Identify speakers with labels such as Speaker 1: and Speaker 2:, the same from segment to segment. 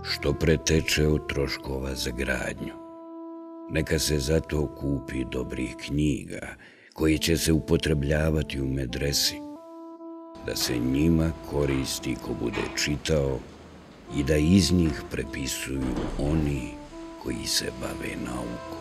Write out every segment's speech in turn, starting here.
Speaker 1: što preteče od troškova za gradnju. Neka se zato kupi dobrih knjiga koje će se upotrebljavati u medresi, da se njima koristi ko bude čitao i da iz njih prepisuju oni koji se bave naukom.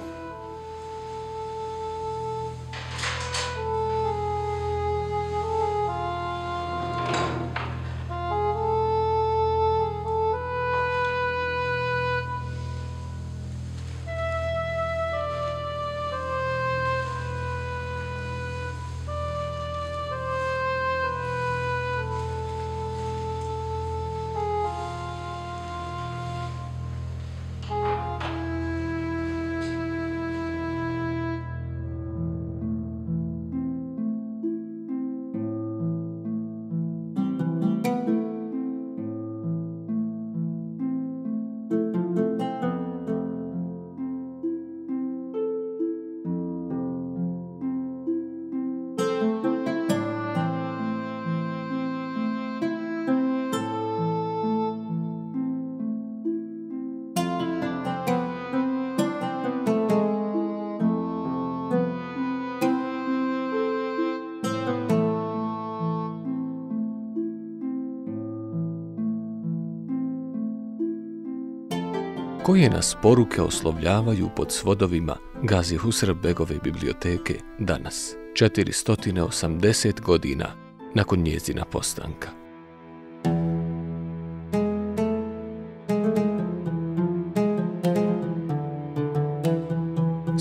Speaker 2: Koje nas poruke oslovljavaju pod svodovima Gazi Husrev Begove biblioteke danas, 480 godina nakon njezina postanka?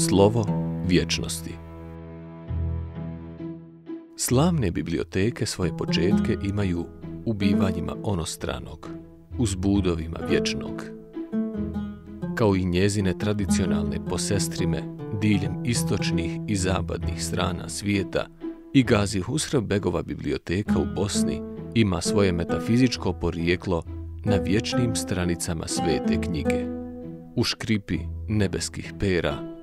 Speaker 2: Slovo vječnosti. Slavne biblioteke svoje početke imaju ubivanjima onostranog, uzbudovima vječnog. Kao i njezine tradicionalne posestrime diljem istočnih i zapadnih strana svijeta, i Gazi Husrev Begova biblioteka u Bosni ima svoje metafizičko porijeklo na vječnim stranicama svete knjige. U škripi nebeskih pera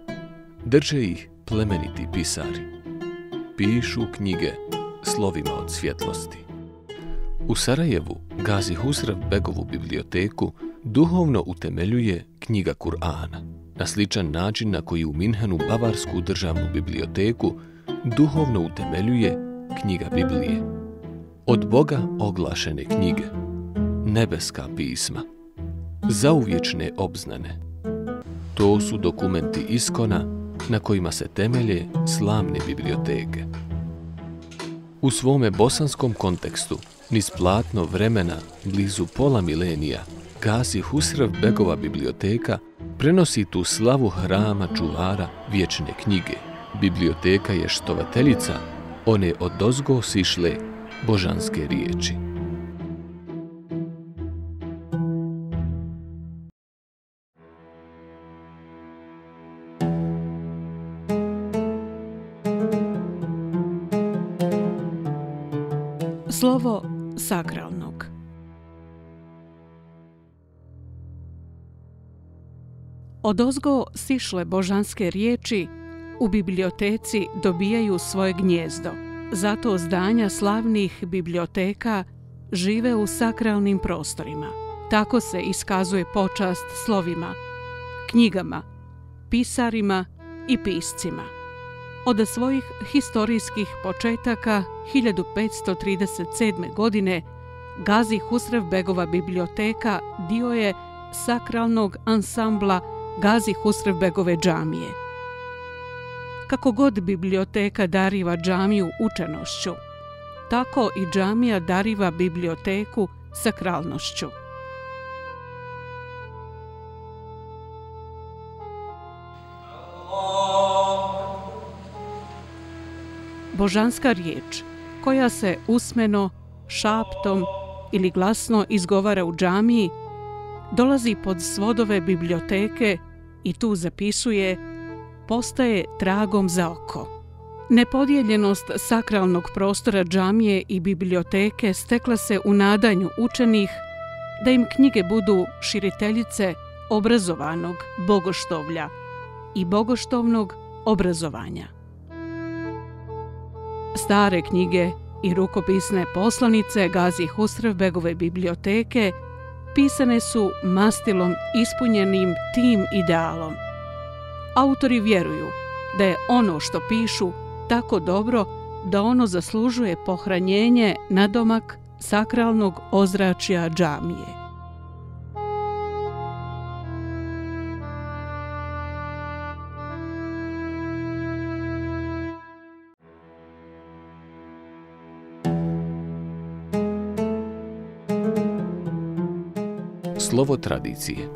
Speaker 2: drže ih plemeniti pisari. Pišu knjige slovima od svjetlosti. U Sarajevu Gazi Husrev Begovu biblioteku duhovno utemeljuje knjiga Kur'ana, na sličan način na koji u Minhenu Bavarsku državnu biblioteku duhovno utemeljuje knjiga Biblije. Od Boga oglašene knjige, nebeska pisma, zauvječne obznane. To su dokumenti iskona na kojima se temelje slavne biblioteke. U svome bosanskom kontekstu, niz platno vremena blizu pola milenija, Gazi Husrev Begova biblioteka prenosi tu slavu hrama čuvara vječne knjige. Biblioteka je štovateljica one odozgo sišle božanske riječi.
Speaker 3: Slovo sakralnog. Odozgo sišle božanske riječi u biblioteci dobijaju svoje gnjezdo. Zato zdanja slavnih biblioteka žive u sakralnim prostorima. Tako se iskazuje počast slovima, knjigama, pisarima i piscima. Od svojih historijskih početaka 1537. godine Gazi Husrev Begova biblioteka dio je sakralnog ansambla Gazi Husrev Begove džamije. Kako god biblioteka dariva džamiju učenošću, tako i džamija dariva biblioteku sakralnošću. Božanska riječ, koja se usmeno, šaptom ili glasno izgovara u džamiji, dolazi pod svodove biblioteke i tu zapisuje, postaje tragom za oko. Nepodijeljenost sakralnog prostora džamije i biblioteke stekla se u nadanju učenih da im knjige budu širiteljice obrazovanog bogoštovlja i bogoštovnog obrazovanja. Stare knjige i rukopisne poslanice Gazi Husrev Begove biblioteke pisane su mastilom ispunjenim tim idealom. Autori vjeruju da je ono što pišu tako dobro da ono zaslužuje pohranjenje nadomak sakralnog ozračja džamije.
Speaker 2: Slovo tradicije.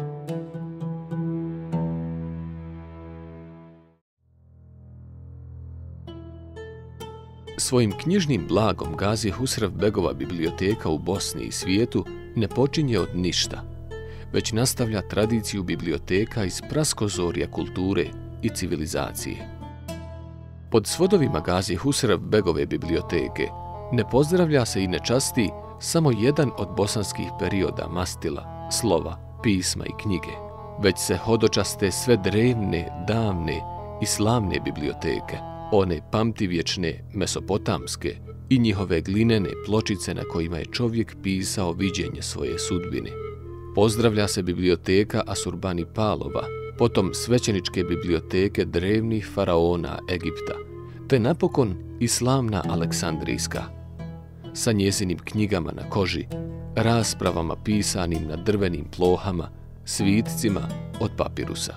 Speaker 2: Svojim knjižnim blagom Gazi Husrev Begova biblioteka u Bosni i svijetu ne počinje od ništa, već nastavlja tradiciju biblioteka iz praskozorja kulture i civilizacije. Pod svodovima Gazi Husrev Begove biblioteke ne pozdravlja se i ne časti samo jedan od bosanskih perioda mastila, slova, pisma i knjige, već se hodočaste sve drevne, davne i slavne biblioteke, one pamtivječne mesopotamske i njihove glinene pločice na kojima je čovjek pisao viđenje svoje sudbine. Pozdravlja se biblioteka Asurbanipalova, potom svećeničke biblioteke drevnih faraona Egipta, te napokon i slavna Aleksandrijska, sa njezinim knjigama na koži, raspravama pisanim na drvenim plohama, svitcima od papirusa.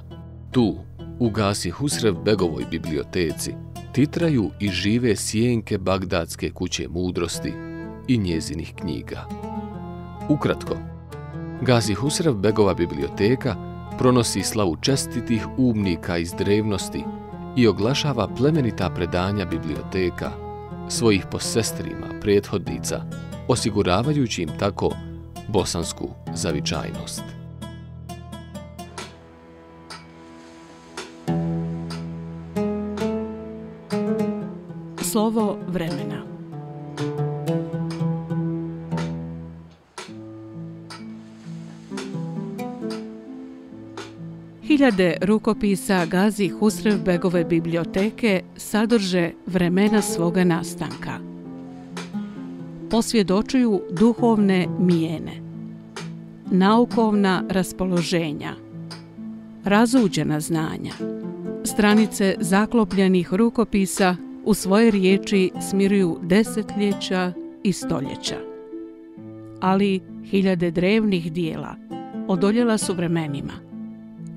Speaker 2: Tu, u Gazi Husrev Begovoj biblioteci, titraju i žive sjenke Bagdadske kuće mudrosti i njezinih knjiga. Ukratko, Gazi Husrev Begova biblioteka pronosi slavu čestitih umnika iz drevnosti i oglašava plemenita predanja biblioteka svojih posestrima, prethodnica, osiguravajući im tako bosansku zavičajnost.
Speaker 3: Slovo vremena. Hiljade rukopisa Gazi Husrev Begove biblioteke sadrže vremena svoga nastanka. Posvjedočuju duhovne mijene, naukovna raspoloženja, razuđena znanja. Stranice zaklopljenih rukopisa u svoje riječi smiruju desetljeća i stoljeća. Ali hiljade drevnih dijela odoljela su vremenima.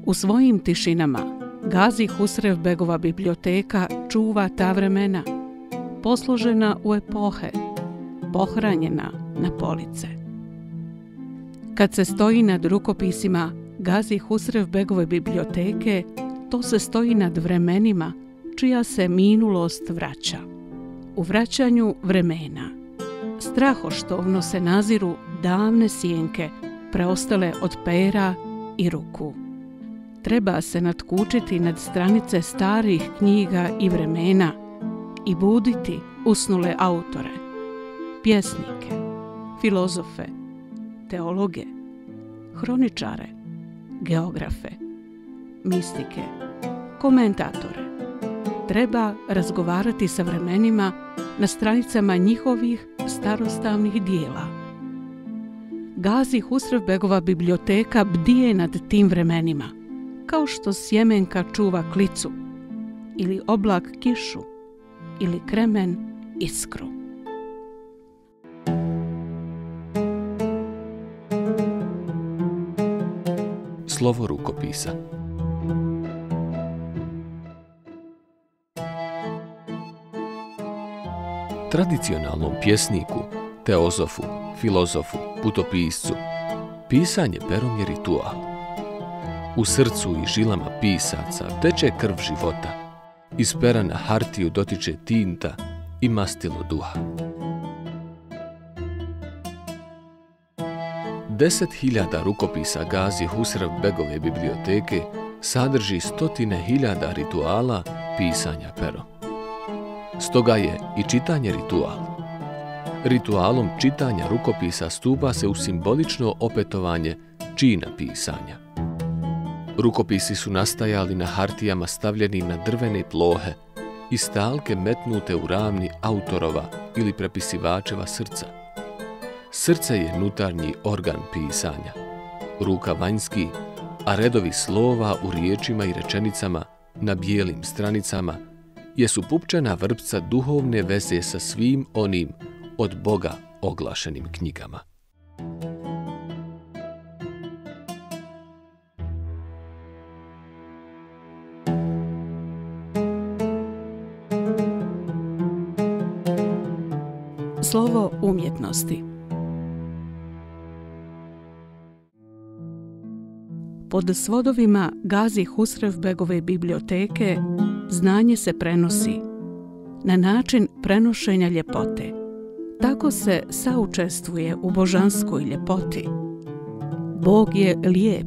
Speaker 3: U svojim tišinama Gazi Husrev Begova biblioteka čuva ta vremena, posložena u epohe, pohranjena na police. Kad se stoji nad rukopisima Gazi Husrev Begove biblioteke, to se stoji nad vremenima čija se minulost vraća. U vraćanju vremena strahoštovno se naziru davne sjenke preostale od pera i ruku. Treba se natkučiti nad stranice starih knjiga i vremena i buditi usnule autore, pjesnike, filozofe, teologe, hroničare, geografe, mistike, komentatore. Treba razgovarati sa vremenima na stranicama njihovih starostavnih dijela. Gazi Husrev Begova biblioteka bdije nad tim vremenima, kao što sjemenka čuva klicu, ili oblak kišu, ili kremen iskru.
Speaker 2: Slovo rukopisa. Tradicionalnom pjesniku, teozofu, filozofu, putopiscu, pisanje perom je ritual. U srcu i žilama pisaca teče krv života, iz pera na hartiju dotiče tinta i mastilo duha. 10.000 rukopisa Gazi Husrev Begove biblioteke sadrži 100.000 rituala pisanja perom. Stoga je i čitanje ritual. Ritualom čitanja rukopisa stupa se u simbolično opetovanje čina pisanja. Rukopisi su nastajali na hartijama stavljenim na drvene plohe i stalke metnute u ravni autorova ili prepisivačeva srca. Srce je unutarnji organ pisanja, ruka vanjski, a redovi slova u riječima i rečenicama na bijelim stranicama jesu pupčana vrpca duhovne veze sa svim onim od Boga oglašenim knjigama.
Speaker 3: Slovo umjetnosti. Pod svodovima Gazi Husrevbegove biblioteke znanje se prenosi na način prenošenja ljepote. Tako se saučestvuje u božanskoj ljepoti. Bog je lijep.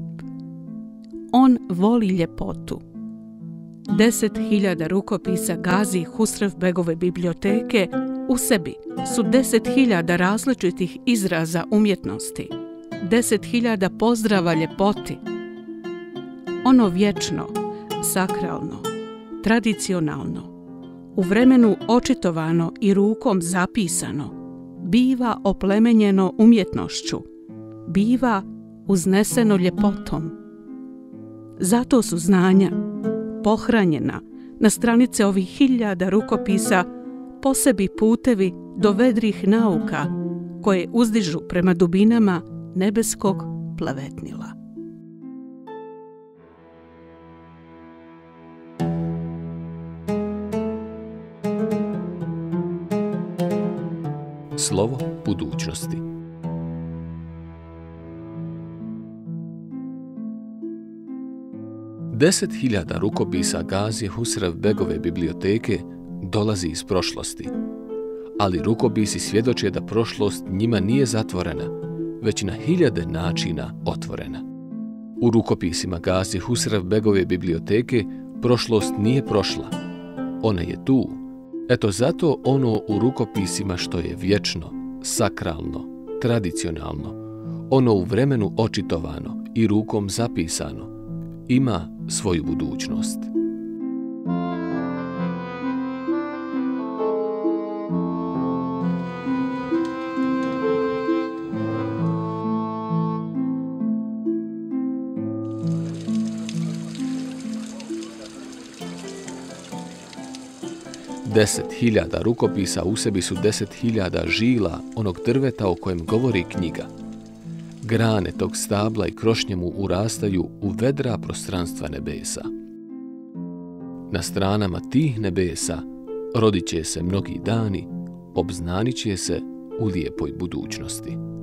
Speaker 3: On voli ljepotu. 10.000 rukopisa Gazi Husrevbegove biblioteke u sebi su 10.000 različitih izraza umjetnosti, 10.000 pozdrava ljepoti. Ono vječno, sakralno, tradicionalno, u vremenu očitovano i rukom zapisano, biva oplemenjeno umjetnošću, biva uzneseno ljepotom. Zato su znanja, pohranjena na stranice ovih 1000 rukopisa, po sebi putevi do vedrih nauka koje uzdižu prema dubinama nebeskog plavetnila.
Speaker 2: Slovo budućnosti. Deset 10.000 rukopisa Gazi Husrevbegove biblioteke dolazi iz prošlosti, ali rukopisi svjedoče da prošlost njima nije zatvorena, već na 1000 načina otvorena. U rukopisima Gazi Husrevbegove biblioteke prošlost nije prošla, ona je tu. Eto zato ono u rukopisima što je vječno, sakralno, tradicionalno, ono u vremenu očitovano i rukom zapisano, ima svoju budućnost. Deset 10.000 rukopisa u sebi su 10.000 žila onog drveta o kojem govori knjiga. Grane tog stabla i krošnje mu urastaju u vedra prostranstva nebesa. Na stranama tih nebesa rodit će se mnogi dani, obznanit će se u lijepoj budućnosti.